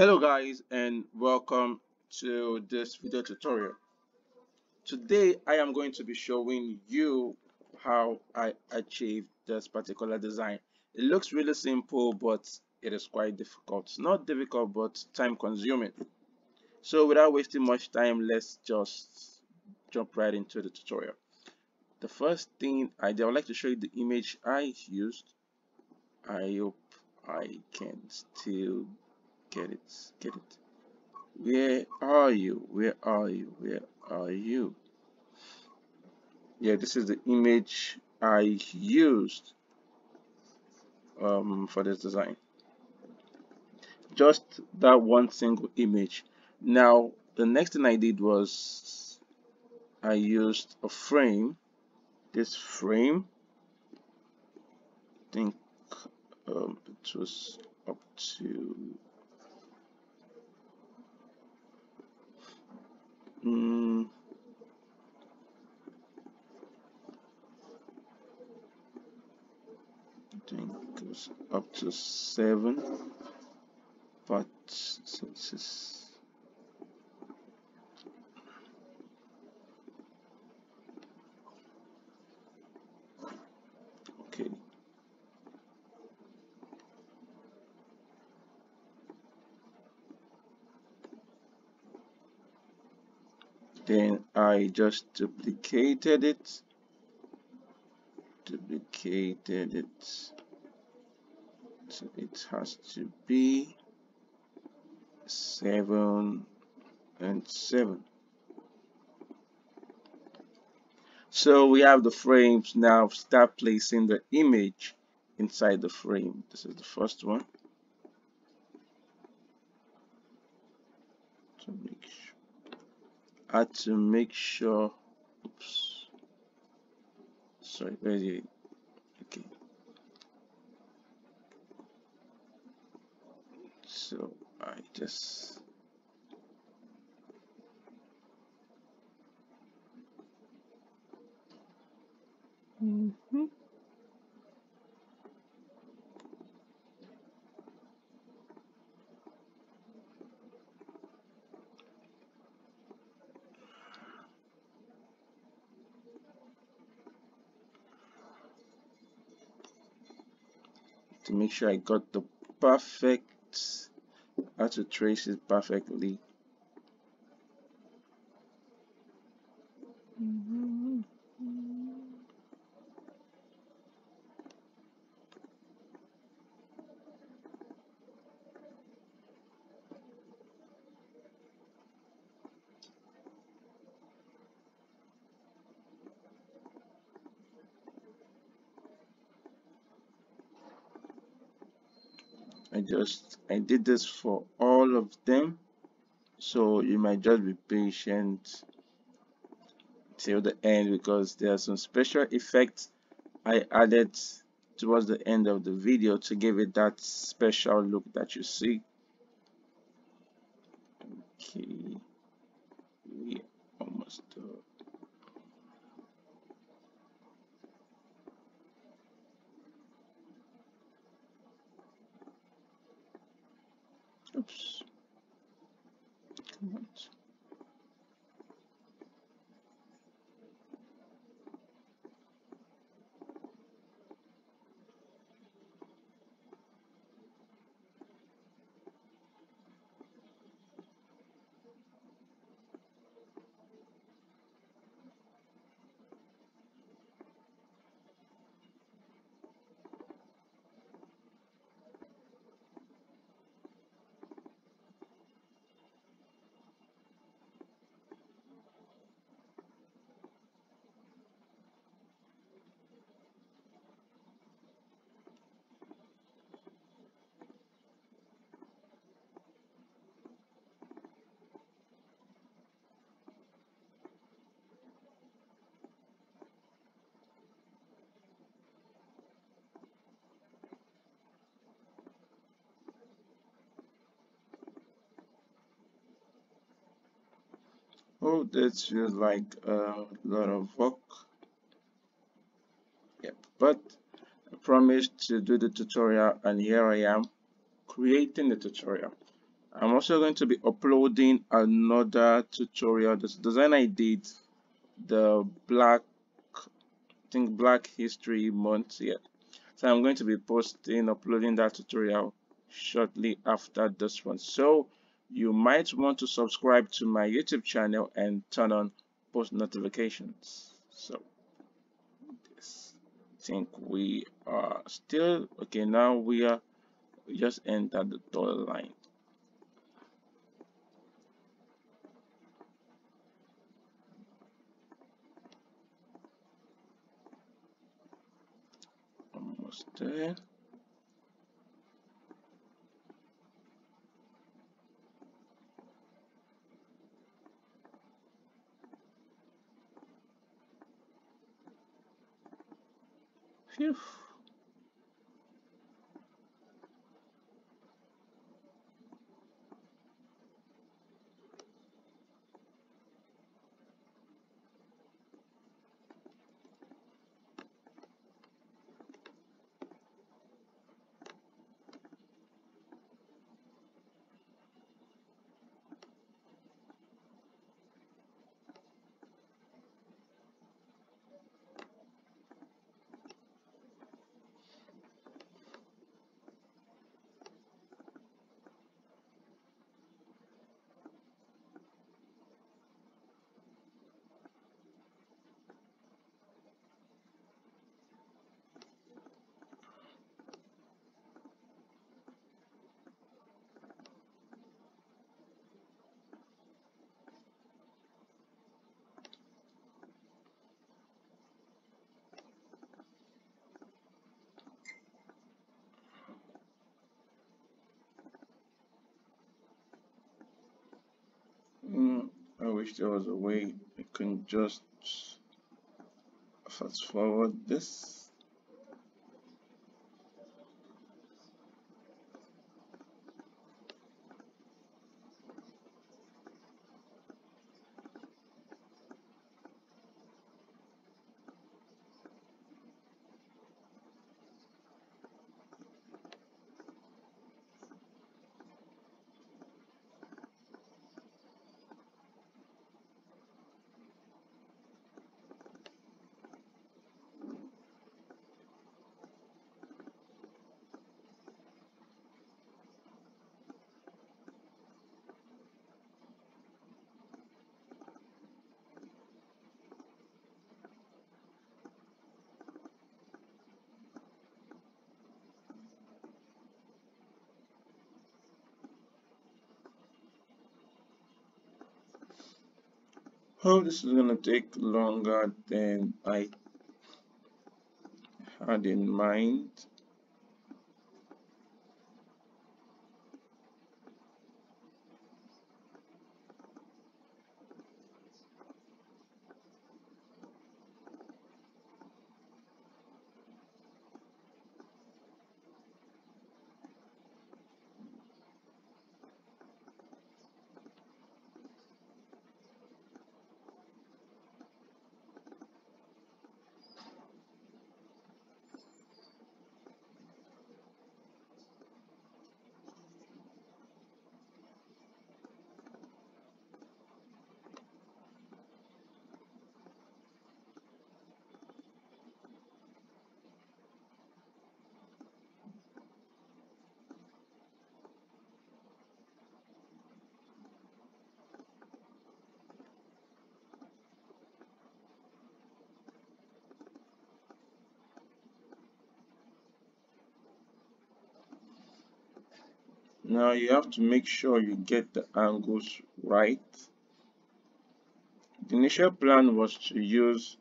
Hello guys and welcome to this video tutorial. Today I am going to be showing you how I achieved this particular design. It looks really simple but it is quite difficult. Not difficult but time consuming. So without wasting much time, let's just jump right into the tutorial. The first thing I did, I would like to show you the image I used. I hope I can still get it. Where are you? Where are you? Where are you? Yeah, this is the image I used for this design. Just that one single image. Now, the next thing I did was I used a frame. This frame, I think it was up to mm, I think it was up to 7, but so this is okay. Then I just duplicated it, so it has to be 7 and 7. So we have the frames. Now start placing the image inside the frame. This is the first one to make sure. I had to make sure. Oops, sorry, where's it? Okay, so I just to make sure I got the perfect, how to trace it perfectly. I did this for all of them, so you might just be patient till the end because there are some special effects I added towards the end of the video to give it that special look that you see. Okay, we almost done. Oops, come on. Oh, this feels like a lot of work. Yep, but I promised to do the tutorial, and here I am creating the tutorial. I'm also going to be uploading another tutorial. This design I did, the black, I think Black History Month. Yeah. So I'm going to be uploading that tutorial shortly after this one. So you might want to subscribe to my YouTube channel and turn on post notifications. So this, I think we are still okay. Now we just entered the dollar line. Almost there. Phew. I wish there was a way I can just fast forward this. Oh, this is gonna take longer than I had in mind. Now you have to make sure you get the angles right. The initial plan was to use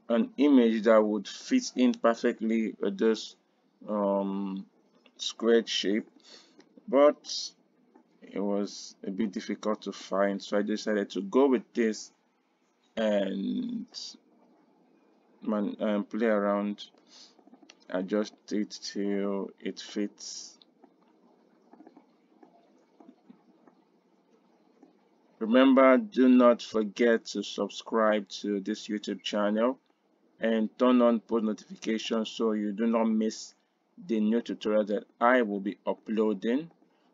an image that would fit in perfectly with this squared shape, but it was a bit difficult to find, so I decided to go with this and play around, adjust it till it fits. Remember, do not forget to subscribe to this YouTube channel and turn on post notifications so you do not miss the new tutorial that I will be uploading.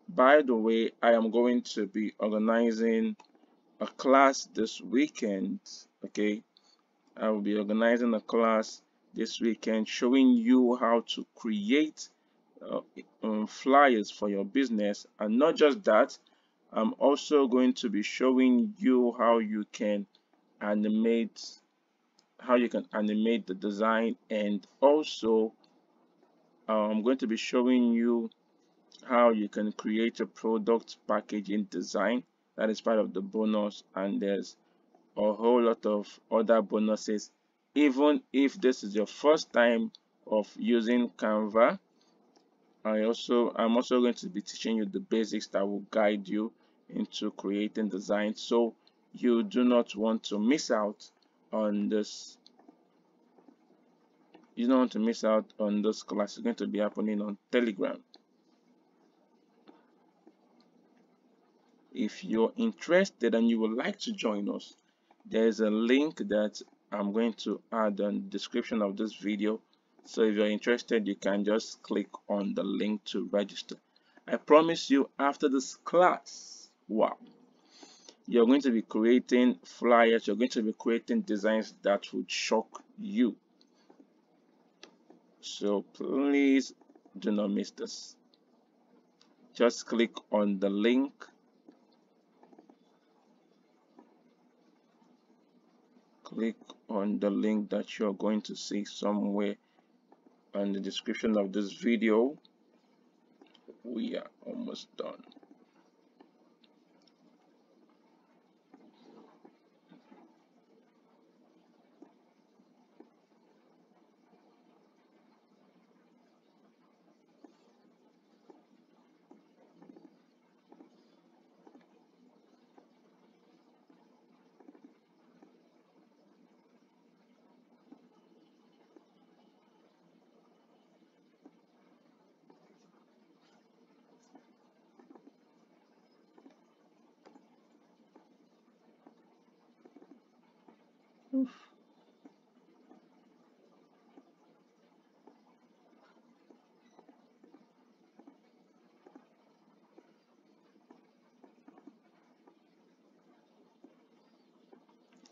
By the way, I am going to be organizing a class this weekend. Okay, I will be organizing a class this weekend showing you how to create uh, flyers for your business. And not just that, I'm also going to be showing you animate how you can animate the design, and also I'm going to be showing you how you can create a product packaging design. That is part of the bonus, and there's a whole lot of other bonuses. Even if this is your first time of using Canva, I'm also going to be teaching you the basics that will guide you into creating design. So you do not want to miss out on this. You don't want to miss out on this class. It's going to be happening on Telegram. If you're interested and you would like to join us, there's a link that I'm going to add on the description of this video. So if you're interested, you can just click on the link to register. I promise you, after this class, wow, you're going to be creating flyers, you're going to be creating designs that would shock you. So please do not miss this. Just click on the link. Click on the link that you're going to see somewhere on the description of this video. We are almost done.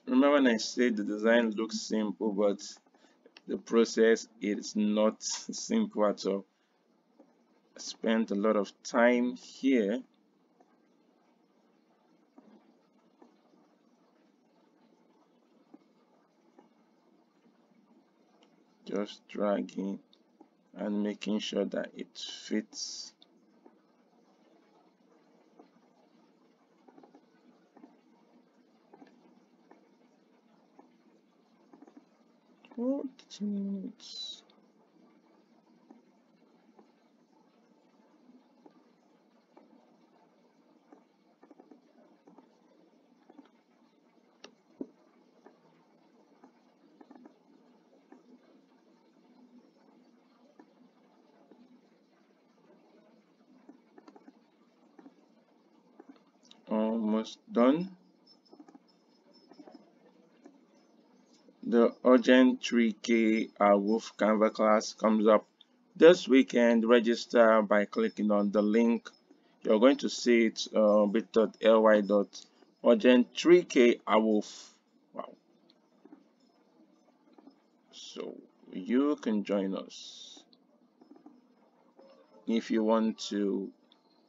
Remember when I said the design looks simple, but the process is not simple at all. I spent a lot of time here just dragging and making sure that it fits. Oh, 2 minutes. Almost done. The urgent 3K Wolf Canva class comes up this weekend. Register by clicking on the link. You're going to see it bit.ly.urgent 3K Wolf. Wow. So you can join us. If you want to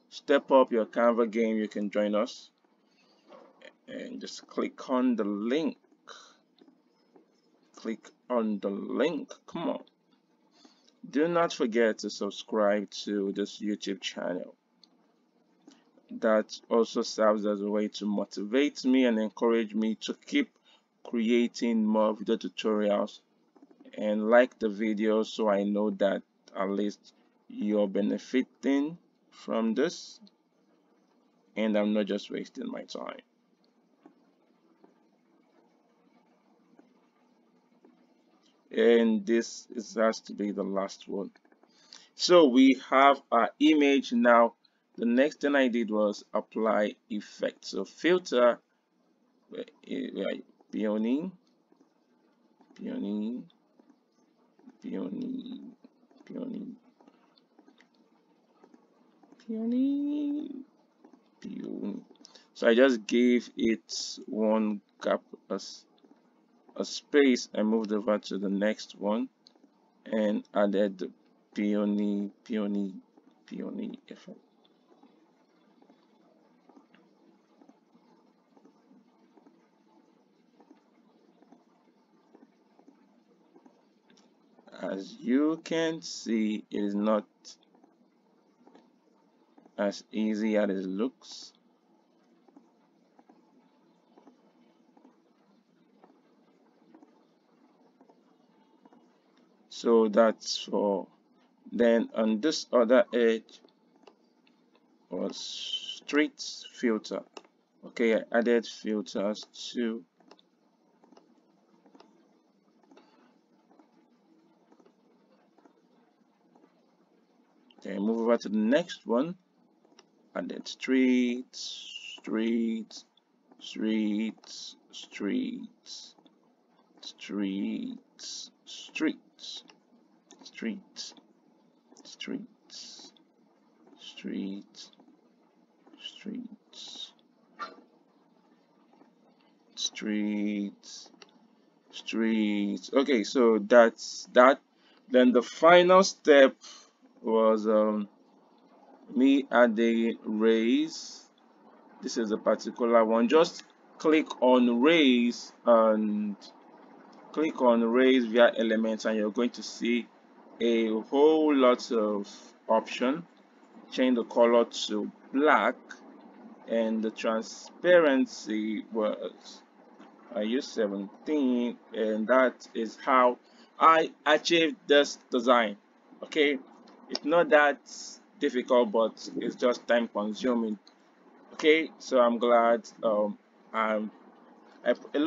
step up your Canva game, you can join us. And just click on the link. Click on the link. Come on. Do not forget to subscribe to this YouTube channel. That also serves as a way to motivate me and encourage me to keep creating more video tutorials, and like the video so I know that at least you're benefiting from this and I'm not just wasting my time. And has to be the last one. So we have our image now. The next thing I did was apply effects. So filter, peony, peony, peony, peony, peony, peony. So I just gave it one gap, a space, and moved over to the next one and added the peony effect. As you can see, it is not as easy as it looks. So that's for, then on this other edge was streets filter. Okay, I added filters too. Then move over to the next one, added streets, streets, streets, streets, streets, streets, streets, streets, streets, streets, streets, streets. Okay, so that's that. Then the final step was me adding raise. This is a particular one. Just click on raise and click on raise via elements, and you're going to see a whole lot of option. Change the color to black, and the transparency was, I use 17, and that is how I achieved this design. Okay, it's not that difficult, but it's just time consuming. Okay, so I'm glad a lot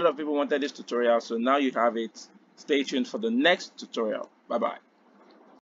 of people wanted this tutorial, so now you have it. Stay tuned for the next tutorial. Bye bye.